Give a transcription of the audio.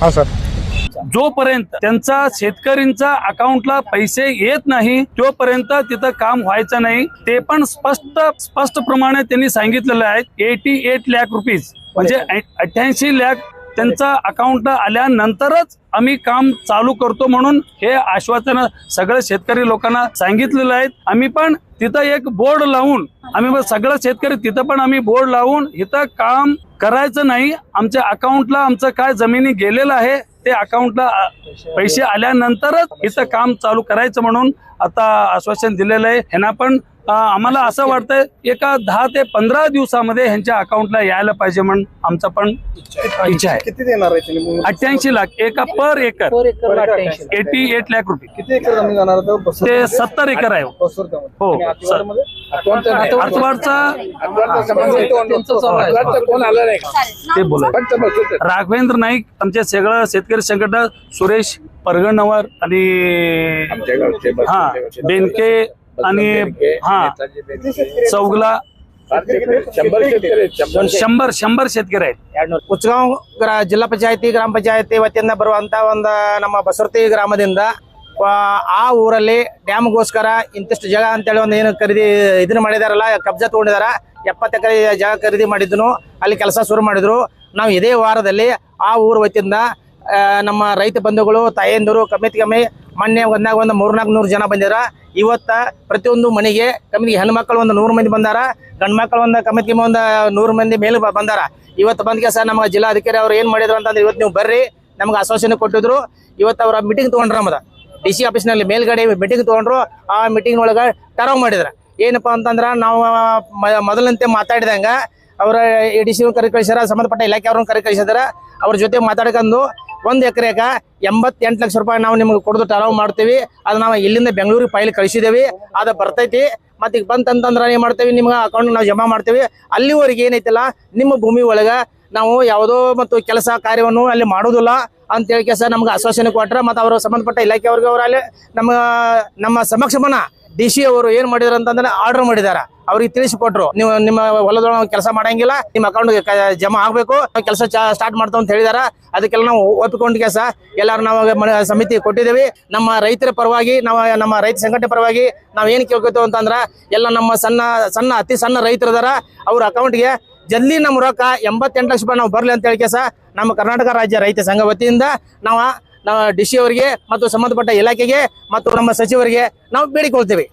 हाँ सर, जोपर्यंत त्यांचा शेतकऱ्यांचा अकाउंटला पैसे येत नाही तोपर्यंत तिथं काम व्हायचं नाही. ते पण स्पष्ट प्रमाणे त्यांनी सांगितलेलं आहे. 88 लाख रुपीज म्हणजे 88 लाख त्यांचा अकाउंटला आल्यानंतरच आम्ही काम चालू करतो म्हणून हे आश्वासन सगळ्या शेतकरी लोकांना सांगितलेलं आहे. आम्ही पण तिथं एक बोर्ड लावून आम्ही सगळं शेतकरी तिथं पण आम्ही बोर्ड लावून इथं काम करायचं नाही. आमच्या अकाउंटला आमचं काय जमिनी गेलेलं आहे ते अकाउंटला पैसे आल्यानंतरच इथं काम चालू करायचं म्हणून आता आश्वासन दिलेलं आहे. ह्यांना पण आम्हाला असं वाटतंय एका 10 ते 15 दिवसामध्ये ह्यांच्या अकाउंटला यायला पाहिजे म्हणून आमचा पण इच्छा आहे. किती देणार आहे 88 लाख एका पर एकर 88 लाख रुपये. किती एकर जमीन जाणार ते 70 एकर आहे. हो, ते बोला राघवेंद्र नाईक आमच्या सगळं शेतकरी संघटना, सुरेश परगणवर आणि बेनके आणि चौगला 100 शेतकरी आहेत. ಕುಚ್ಚಗಾಂವ್ ಜಿಲ್ಲಾ ಪಂಚಾಯತಿ ಗ್ರಾಮ ಪಂಚಾಯತಿ ವತಿಯಿಂದ ಬರುವಂತ ಒಂದು ನಮ್ಮ ಬಸವರ್ತಿ ಗ್ರಾಮದಿಂದ ಆ ಊರಲ್ಲಿ ಡ್ಯಾಮ್ಗೋಸ್ಕರ ಇಂತಿಷ್ಟು ಜಾಗ ಅಂತೇಳಿ ಒಂದು ಏನು ಖರೀದಿ ಇದನ್ನ ಮಾಡಿದಾರಲ್ಲ, ಕಬ್ಜಾ ತಗೊಂಡಿದಾರ. 70 ಎಕರೆ ಜಾಗ ಖರೀದಿ ಮಾಡಿದ್ನು, ಅಲ್ಲಿ ಕೆಲಸ ಶುರು ಮಾಡಿದ್ರು. ನಾವು ಇದೇ ವಾರದಲ್ಲಿ ಆ ಊರ ವತಿಯಿಂದ ನಮ್ಮ ರೈತ ಬಂಧುಗಳು, ತಾಯಂದಿರು ಕಮ್ಮಿ ಮೊನ್ನೆ ಒಂದಾಗ ಒಂದು 300-400 ಜನ ಬಂದಿರ. ಇವತ್ತ ಪ್ರತಿಯೊಂದು ಮನೆಗೆ ಕಮ್ಮಿಗೆ ಹೆಣ್ಮಕ್ಳು ಒಂದು 100 ಮಂದಿ ಬಂದಾರ, ಗಂಡು ಮಕ್ಕಳು ಒಂದು ಕಮ್ಮಿಗೆ ಒಂದು 100 ಮಂದಿ ಮೇಲೆ ಬಂದಾರ. ಇವತ್ತು ಬಂದ್ಕೆ ಸರ್ ನಮ್ಮ ಜಿಲ್ಲಾಧಿಕಾರಿ ಅವ್ರು ಏನ್ ಮಾಡಿದ್ರು ಅಂತಂದ್ರೆ, ಇವತ್ತು ನೀವು ಬರ್ರಿ ನಮ್ಗೆ ಆಶ್ವಾಸನೆ ಕೊಟ್ಟಿದ್ರು. ಇವತ್ತು ಅವರ ಮೀಟಿಂಗ್ ತಗೊಂಡ್ರ ನಮ್ಮದ DC ಆಫೀಸ್ನಲ್ಲಿ ಮೇಲ್ಗಡೆ ಮೀಟಿಂಗ್ ತಗೊಂಡ್ರು. ಆ ಮೀಟಿಂಗ್ ಒಳಗೆ ಟರ್ವ್ ಮಾಡಿದ್ರ ಏನಪ್ಪಾ ಅಂತಂದ್ರ, ನಾವು ಮೊದಲಂತೆ ಮಾತಾಡಿದಂಗ ಅವರ DC ಕಳಿಸ್ಯಾರ, ಸಂಬಂಧಪಟ್ಟ ಇಲಾಖೆ ಅವ್ರನ್ನ ಕಳಿಸಿದಾರ. ಅವ್ರ ಜೊತೆ ಮಾತಾಡ್ಕೊಂಡು 1 ಎಕರೆಗೆ 88 ಲಕ್ಷ ರೂಪಾಯಿ ನಾವು ನಿಮ್ಗೆ ಕೊಡೋದು ಟರ್ವ್ ಮಾಡ್ತೀವಿ. ಅದು ನಾವು ಇಲ್ಲಿಂದ ಬೆಂಗಳೂರಿಗೆ ಫೈಲ್ ಕಳಿಸಿದೇವಿ, ಅದು ಬರ್ತೈತಿ. ಮತ್ತೆ ಈಗ ಬಂತಂತಂದ್ರೆ ಏನ್ ಮಾಡ್ತೇವೆ, ನಿಮ್ಮ ಅಕೌಂಟ್ ನಾವು ಜಮಾ ಮಾಡ್ತೀವಿ. ಅಲ್ಲಿವರೆಗೆ ಏನೈತಿಲ್ಲ ನಿಮ್ಮ ಭೂಮಿ ಒಳಗ ನಾವು ಯಾವುದೋ ಮತ್ತು ಕೆಲಸ ಕಾರ್ಯವನ್ನು ಅಲ್ಲಿ ಮಾಡೋದಿಲ್ಲ ಅಂತ ಹೇಳಿ ಕೆಲಸ ನಮ್ಗೆ ಆಶ್ವಾಸನೆ ಕೊಟ್ರ. ಮತ್ತು ಅವರು ಸಂಬಂಧಪಟ್ಟ ಇಲಾಖೆ ಅವ್ರಿಗೆ ಅವರಲ್ಲಿ ನಮ್ಮ ಸಮಕ್ಷಮನ DC ಅವರು ಏನ್ ಮಾಡಿದಾರೆ ಅಂತಂದ್ರೆ ಆರ್ಡರ್ ಮಾಡಿದಾರ. ಅವ್ರಿಗೆ ತಿಳಿಸಿಕೊಟ್ರು, ನೀವು ನಿಮ್ಮ ಹೊಲದೊಳಗೆ ಕೆಲಸ ಮಾಡಂಗಿಲ್ಲ, ನಿಮ್ಮ ಅಕೌಂಟ್ ಜಮಾ ಆಗ್ಬೇಕು, ಕೆಲಸ ಸ್ಟಾರ್ಟ್ ಮಾಡ್ತಾವ ಅಂತ ಹೇಳಿದಾರ. ಅದಕ್ಕೆಲ್ಲ ನಾವು ಒಪ್ಪಿಕೊಂಡು ಕೆಲಸ ಎಲ್ಲಾರು ನಾವು ಸಮಿತಿ ಕೊಟ್ಟಿದ್ದೇವೆ. ನಮ್ಮ ರೈತರ ಪರವಾಗಿ ನಮ್ಮ ರೈತ ಸಂಘಟನೆ ಪರವಾಗಿ ನಾವ್ ಏನ್ ಕೇಳ್ಕೊತೇವೆ ಅಂತಂದ್ರ, ಎಲ್ಲ ನಮ್ಮ ಅತಿ ಸಣ್ಣ ರೈತರದಾರ, ಅವ್ರ ಅಕೌಂಟ್ಗೆ ಜಲ್ದಿ ನಮ್ಮ ರೊಕ್ಕ 88 ಲಕ್ಷ ರೂಪಾಯಿ ನಾವು ಬರ್ಲಿ ಅಂತ ಹೇಳಿ ಕೆಲಸ ನಮ್ಮ ಕರ್ನಾಟಕ ರಾಜ್ಯ ರೈತ ಸಂಘ ವತಿಯಿಂದ ನಾವು DC ಅವರಿಗೆ ಮತ್ತು ಸಂಬಂಧಪಟ್ಟ ಇಲಾಖೆಗೆ ಮತ್ತು ನಮ್ಮ ಸಚಿವರಿಗೆ ನಾವು ಬೇಡಿಕೊಳ್ತೇವೆ.